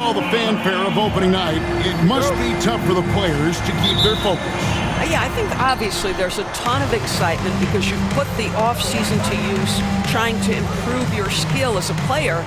All the fanfare of opening night, it must be tough for the players to keep their focus. Yeah, I think obviously there's a ton of excitement because you've put the offseason to use trying to improve your skill as a player,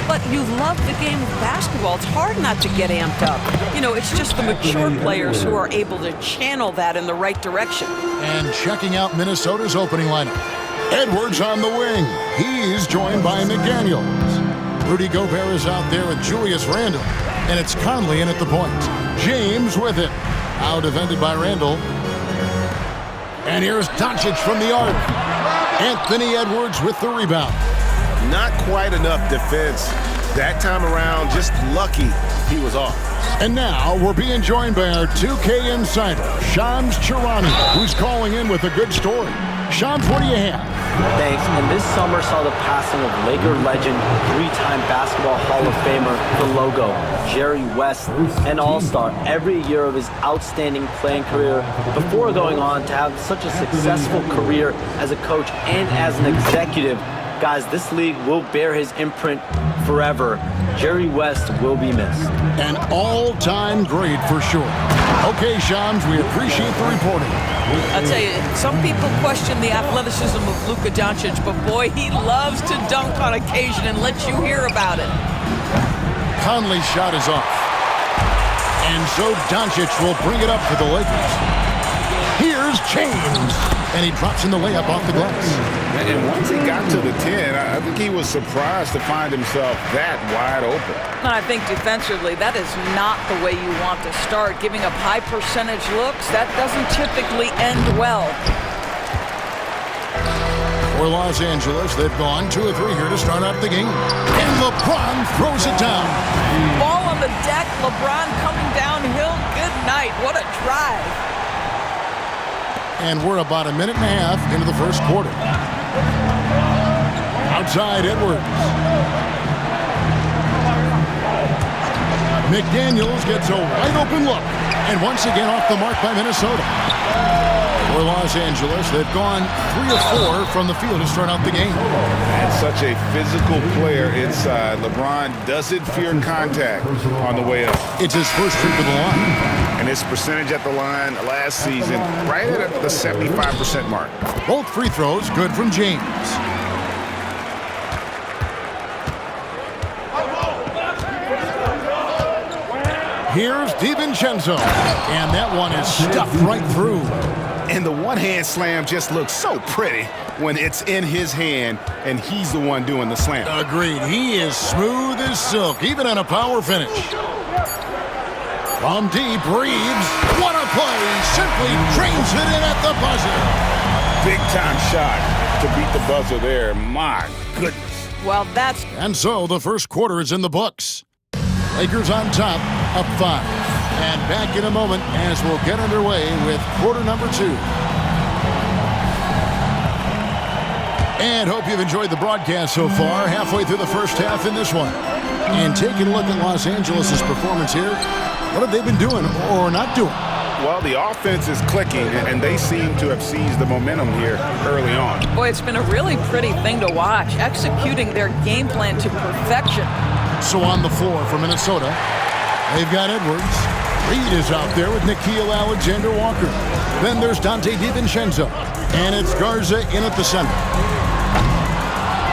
but you love the game of basketball. It's hard not to get amped up. You know, it's just the mature players who are able to channel that in the right direction. And checking out Minnesota's opening lineup. Edwards on the wing. He's joined by McDaniels. Rudy Gobert is out there with Julius Randle. And it's Conley in at the point. James with it. Out defended by Randle. And here's Doncic from the arc. Anthony Edwards with the rebound. Not quite enough defense. That time around, just lucky he was off. And now we're being joined by our 2K insider, Shams Charania, who's calling in with a good story. Shams, what do you have? Thanks. And this summer saw the passing of Laker legend, three-time Basketball Hall of Famer, the logo, Jerry West, an all-star every year of his outstanding playing career before going on to have such a successful career as a coach and as an executive. Guys, this league will bear his imprint forever. Jerry West will be missed. An all-time great for sure. Okay, Shams, we appreciate the reporting. I'll tell you, some people question the athleticism of Luka Doncic, but boy, he loves to dunk on occasion and let you hear about it. Conley's shot is off. And so Doncic will bring it up for the Lakers. Here's James. And he drops in the layup off the glass. And once he got to the 10, I think he was surprised to find himself that wide open. And I think defensively, that is not the way you want to start. Giving up high percentage looks, that doesn't typically end well. For Los Angeles, they've gone 2 of 3 here to start out the game. And LeBron throws it down. Ball on the deck, LeBron coming downhill. Good night. What a drive. And we're about a minute and a half into the first quarter. Outside Edwards. McDaniels gets a wide open look. And once again off the mark by Minnesota. For Los Angeles, they've gone 3 of 4 from the field to start out the game. And such a physical player inside. LeBron doesn't fear contact on the way up. It's his first trip to the line. And his percentage at the line last season, right at the 75% mark. Both free throws good from James. Here's DiVincenzo. And that one is stuffed right through. And the one-hand slam just looks so pretty when it's in his hand and he's the one doing the slam. Agreed. He is smooth as silk, even on a power finish. From deep, Reeves. What a play. Simply drains it in at the buzzer. Big-time shot to beat the buzzer there. My goodness. Well, that's... And so the first quarter is in the books. Lakers on top, up 5. And back in a moment as we'll get underway with quarter number 2. And hope you've enjoyed the broadcast so far, halfway through the first half in this one. And taking a look at Los Angeles' performance here, what have they been doing or not doing? Well, the offense is clicking, and they seem to have seized the momentum here early on. Boy, it's been a really pretty thing to watch, executing their game plan to perfection. So on the floor for Minnesota, they've got Edwards. Reed is out there with Nickeil Alexander-Walker. Then there's Donte DiVincenzo. And it's Garza in at the center.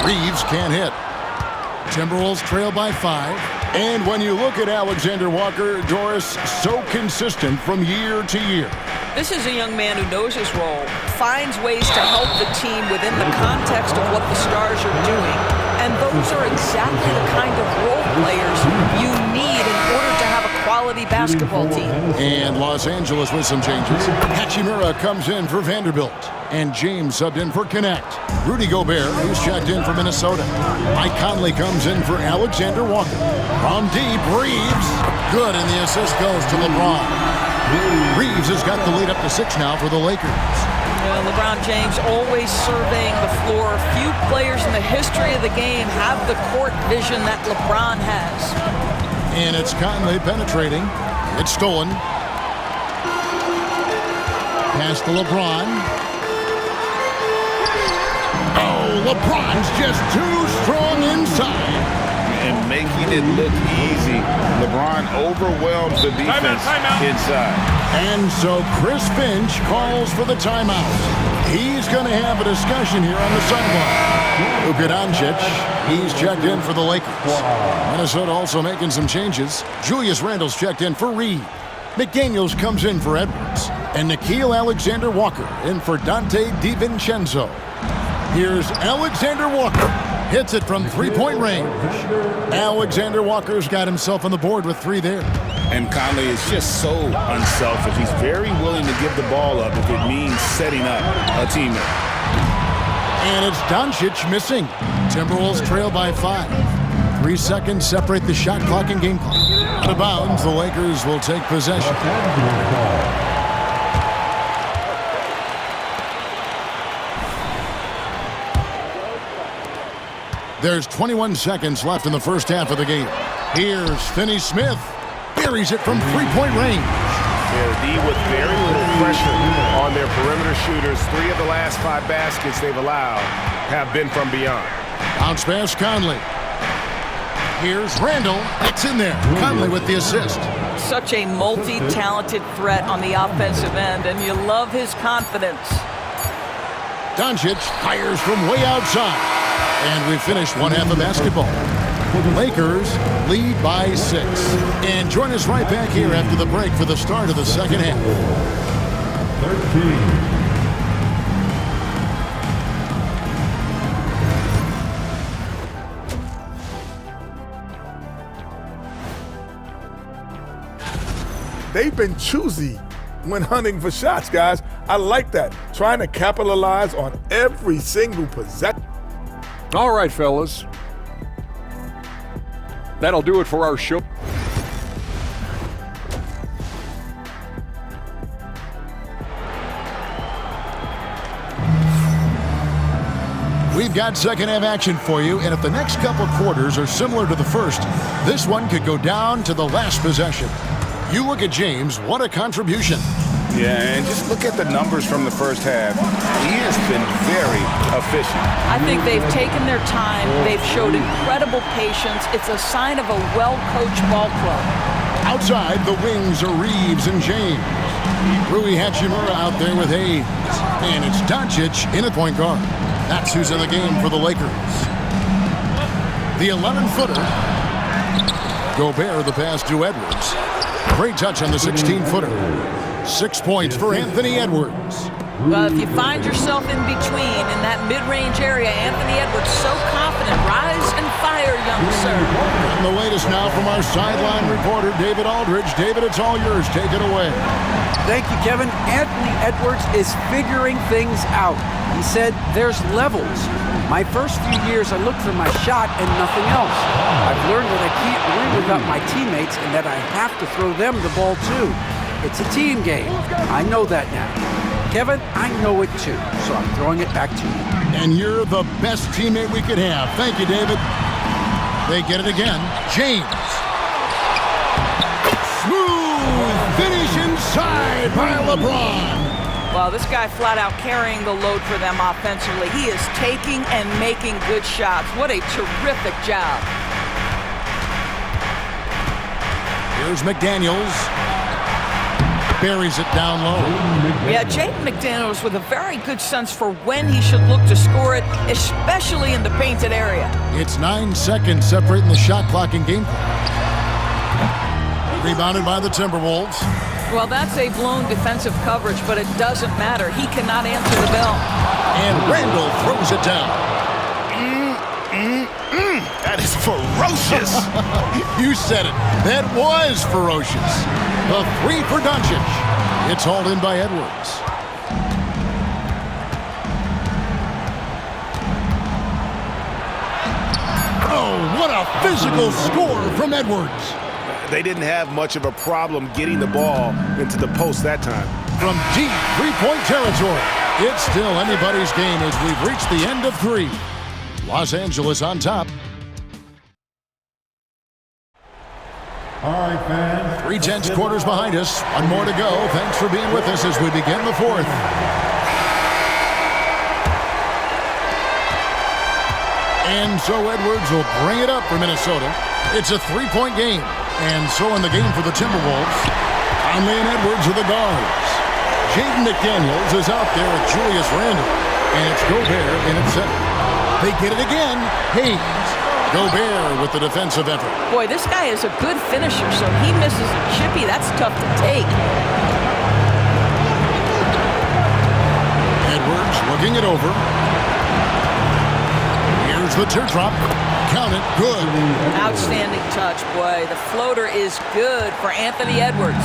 Reeves can't hit. Timberwolves trail by 5. And when you look at Alexander Walker, Doris, so consistent from year to year. This is a young man who knows his role, finds ways to help the team within the context of what the Stars are doing. And those are exactly the kind of role players you need in order to have a quality basketball team. And Los Angeles with some changes. Hachimura comes in for Vanderbilt. And James subbed in for Connect. Rudy Gobert, who's checked in for Minnesota. Mike Conley comes in for Alexander Walker. From deep, Reeves. Good, and the assist goes to LeBron. Reeves has got the lead up to 6 now for the Lakers. LeBron James always surveying the floor. Few players in the history of the game have the court vision that LeBron has. And it's Conley penetrating. It's stolen. Pass to LeBron. Oh, LeBron's just too strong inside. and making it look easy. LeBron overwhelms the defense inside. And so Chris Finch calls for the timeout. He's going to have a discussion here on the sideline. Luka Doncic, he's checked in for the Lakers. Minnesota also making some changes. Julius Randle's checked in for Reed. McDaniels comes in for Edwards. And Nickeil Alexander-Walker in for Dante DiVincenzo. Here's Alexander Walker. Hits it from three-point range. Alexander Walker's got himself on the board with 3 there. And Conley is just so unselfish. He's very willing to give the ball up if it means setting up a teammate. And it's Doncic missing. Timberwolves trail by 5. 3 seconds separate the shot clock and game clock. Out of bounds, the Lakers will take possession. There's 21 seconds left in the first half of the game. Here's Finney-Smith. Buries it from three-point range. The D with very little pressure on their perimeter shooters. 3 of the last 5 baskets they've allowed have been from beyond. Bounce pass, Conley. Here's Randle. It's in there. Conley with the assist. Such a multi-talented threat on the offensive end, and you love his confidence. Doncic fires from way outside. And we finished one half of basketball. Lakers lead by 6. And join us right back here after the break for the start of the second half. 13. They've been choosy when hunting for shots, guys. I like that. Trying to capitalize on every single possession. All right, fellas. That'll do it for our show. We've got second half action for you, and if the next couple quarters are similar to the first, this one could go down to the last possession. You look at James, what a contribution. Yeah, and just look at the numbers from the first half. He has been very efficient. I think they've taken their time. They've showed incredible patience. It's a sign of a well-coached ball club. Outside, the wings are Reeves and James. Rui Hachimura out there with Hayes. And it's Doncic in at point guard. That's who's in the game for the Lakers. The 11-footer. Gobert the pass to Edwards. Great touch on the 16-footer. 6 points for Anthony Edwards. Well, if you find yourself in between in that mid-range area, Anthony Edwards so confident. Rise and fire, young sir. And the latest now from our sideline reporter, David Aldridge. David, it's all yours. Take it away. Thank you, Kevin. Anthony Edwards is figuring things out. He said there's levels. My first few years, I looked for my shot and nothing else. I've learned that I can't win without my teammates and that I have to throw them the ball too. It's a team game. I know that now. Kevin, I know it too, so I'm throwing it back to you. And you're the best teammate we could have. Thank you, David. They get it again. James. Smooth finish inside by LeBron. Well, this guy flat out carrying the load for them offensively. He is taking and making good shots. What a terrific job. Here's McDaniels. Buries it down low. Yeah, Jaden McDaniels with a very good sense for when he should look to score it, especially in the painted area. It's 9 seconds separating the shot clock and game clock. Rebounded by the Timberwolves. Well, that's a blown defensive coverage, but it doesn't matter. He cannot answer the bell. And Randle throws it down. That is ferocious. You said it. That was ferocious. The 3 for Doncic. It's hauled in by Edwards. Oh, what a physical score from Edwards. They didn't have much of a problem getting the ball into the post that time. From deep three-point territory, it's still anybody's game as we've reached the end of 3. Los Angeles on top. All right, fans. 3 quarters behind us. One more to go. Thanks for being with us as we begin the 4th. And so Edwards will bring it up for Minnesota. It's a 3-point game. And so in the game for the Timberwolves, Conley and Edwards are the guards. Jaden McDaniels is out there with Julius Randle. And it's Gobert in at center. They get it again. Hayes. Gobert with the defensive effort. Boy, this guy is a good finisher, so he misses a chippy. That's tough to take. Edwards looking it over. Here's the teardrop. Count it. Good. Outstanding touch, boy. The floater is good for Anthony Edwards.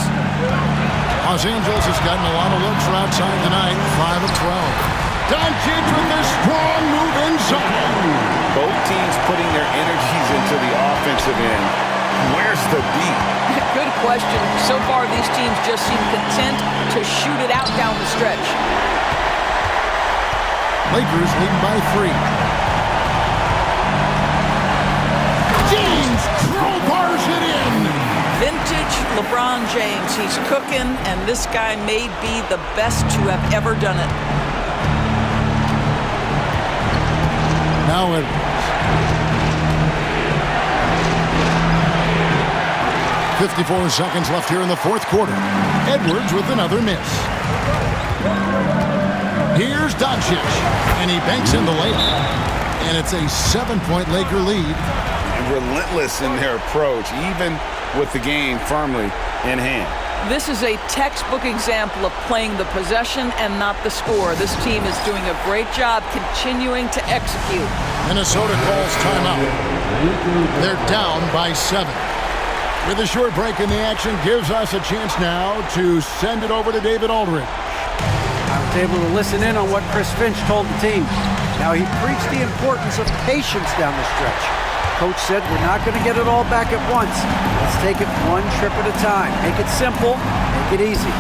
Los Angeles has gotten a lot of looks from outside tonight. 5 of 12. Doncic with a strong move inside. Both teams putting their energies into the offensive end. Where's the beat? Good question. So far, these teams just seem content to shoot it out down the stretch. Lakers leading by 3. James crowbars it in. Vintage LeBron James. He's cooking, and this guy may be the best to have ever done it. Now Edwards. 54 seconds left here in the fourth quarter. Edwards with another miss. Here's Doncic, and he banks in the layup. And it's a 7-point Laker lead. And relentless in their approach, even with the game firmly in hand. This is a textbook example of playing the possession and not the score. This team is doing a great job continuing to execute. Minnesota calls timeout. They're down by 7. With a short break in the action, gives us a chance now to send it over to David Aldridge. I was able to listen in on what Chris Finch told the team. Now, he preached the importance of patience down the stretch. Coach said we're not going to get it all back at once. Let's take it one trip at a time. Make it simple, make it easy.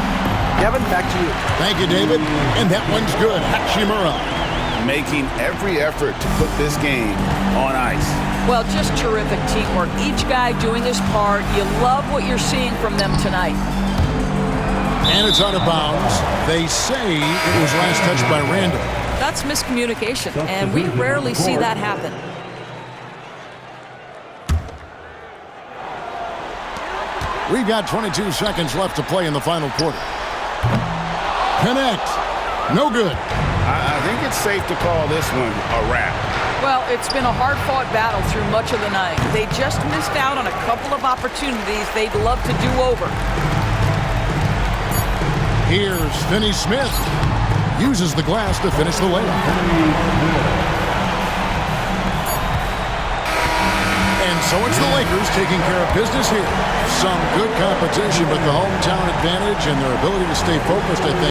Kevin, back to you. Thank you, David. And that one's good. Hachimura. Making every effort to put this game on ice. Well, just terrific teamwork. Each guy doing his part. You love what you're seeing from them tonight. And it's out of bounds. They say it was last touched by Randle. That's miscommunication, and we rarely see that happen. We've got 22 seconds left to play in the final quarter. Connect. No good. I think it's safe to call this one a wrap. Well, it's been a hard-fought battle through much of the night. They just missed out on a couple of opportunities they'd love to do over. Here's Finney-Smith. Uses the glass to finish the layup. And so it's the Lakers taking care of business here. Some good competition, but the hometown advantage and their ability to stay focused, I think,